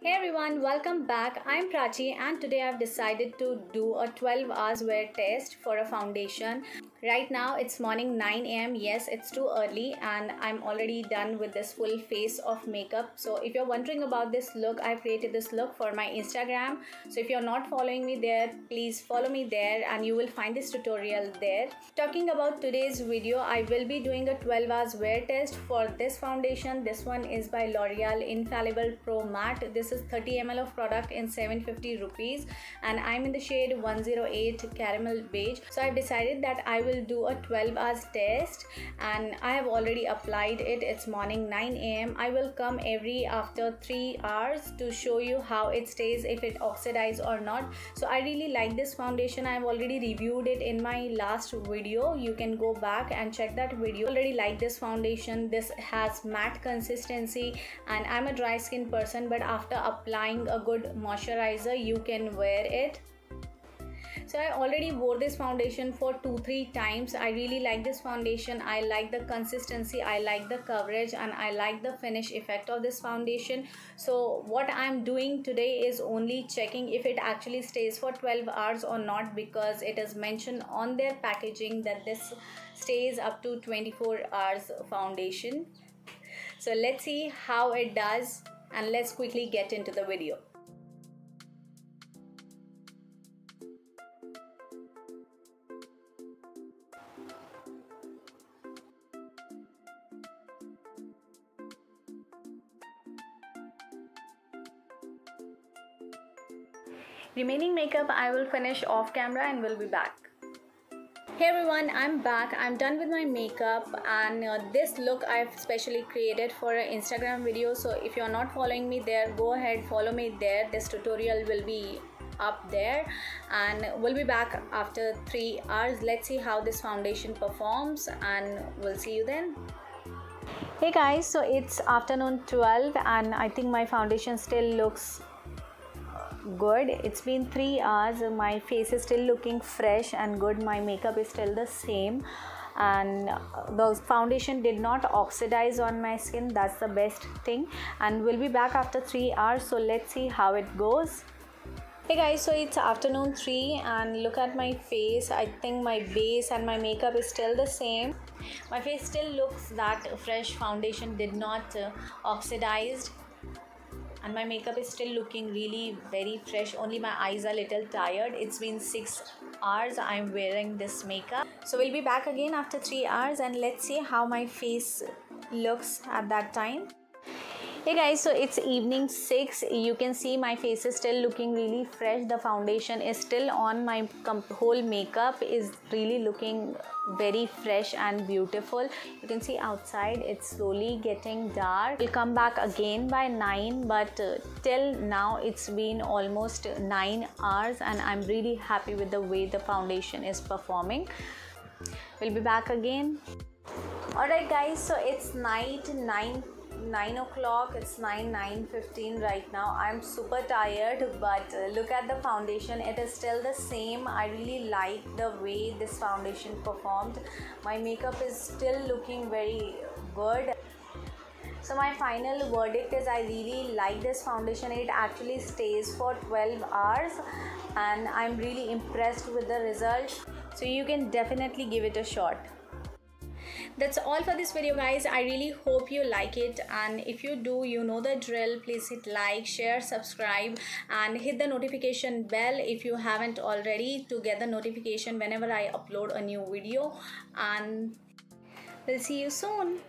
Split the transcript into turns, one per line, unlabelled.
Hey everyone, welcome back. I'm Prachi and today I've decided to do a 12 hours wear test for a foundation. Right now it's morning 9 a.m. Yes, it's too early and I'm already done with this full face of makeup. So if you're wondering about this look, I created this look for my Instagram. So if you're not following me there, please follow me there and you will find this tutorial there. Talking about today's video, I will be doing a 12 hours wear test for this foundation. This one is by L'Oreal Infallible Pro Matte. This is 30 ml of product in 750 rupees and I'm in the shade 108 caramel beige. So I've decided that I will do a 12 hours test and I have already applied it. It's morning 9 a.m. I will come every after 3 hours to show you how it stays, if it oxidizes or not. So I really like this foundation. I've already reviewed it in my last video. You can go back and check that video. I already like this foundation. This has matte consistency and I'm a dry skin person, but after applying a good moisturizer you can wear it. So I already wore this foundation for 2-3 times. I really like this foundation. I like the consistency, I like the coverage, and I like the finish effect of this foundation. So what I'm doing today is only checking if it actually stays for 12 hours or not, because it is mentioned on their packaging that this stays up to 24 hours foundation. So let's see how it does and let's quickly get into the video. Remaining makeup I will finish off camera and we'll be back. Hey everyone, I'm back. I'm done with my makeup and this look I've specially created for an Instagram video. So if you're not following me there, go ahead, follow me there. This tutorial will be up there and we'll be back after 3 hours. Let's see how this foundation performs and we'll see you then. Hey guys, so it's afternoon 12 and I think my foundation still looks good. It's been 3 hours. My face is still looking fresh and good. My makeup is still the same and the foundation did not oxidize on my skin. That's the best thing, and we'll be back after 3 hours. So let's see how it goes. Hey guys, so it's afternoon 3 and look at my face. I think my base and my makeup is still the same. My face still looks that fresh. Foundation did not oxidized and my makeup is still looking really very fresh. Only my eyes are a little tired. It's been 6 hours I'm wearing this makeup. So we'll be back again after 3 hours and let's see how my face looks at that time. Hey guys, so it's evening 6. You can see my face is still looking really fresh. The foundation is still on. My whole makeup is really looking very fresh and beautiful. You can see outside it's slowly getting dark. We'll come back again by 9, but till now it's been almost 9 hours and I'm really happy with the way the foundation is performing. We'll be back again. Alright guys, so it's night 9 o'clock. It's 9:15 right now. I'm super tired, but look at the foundation. It is still the same. I really like the way this foundation performed. My makeup is still looking very good. So my final verdict is I really like this foundation. It actually stays for 12 hours and I'm really impressed with the result. So you can definitely give it a shot. That's all for this video guys. I really hope you like it, and if you do, you know the drill. Please hit like, share, subscribe and hit the notification bell if you haven't already, to get the notification whenever I upload a new video, and we'll see you soon.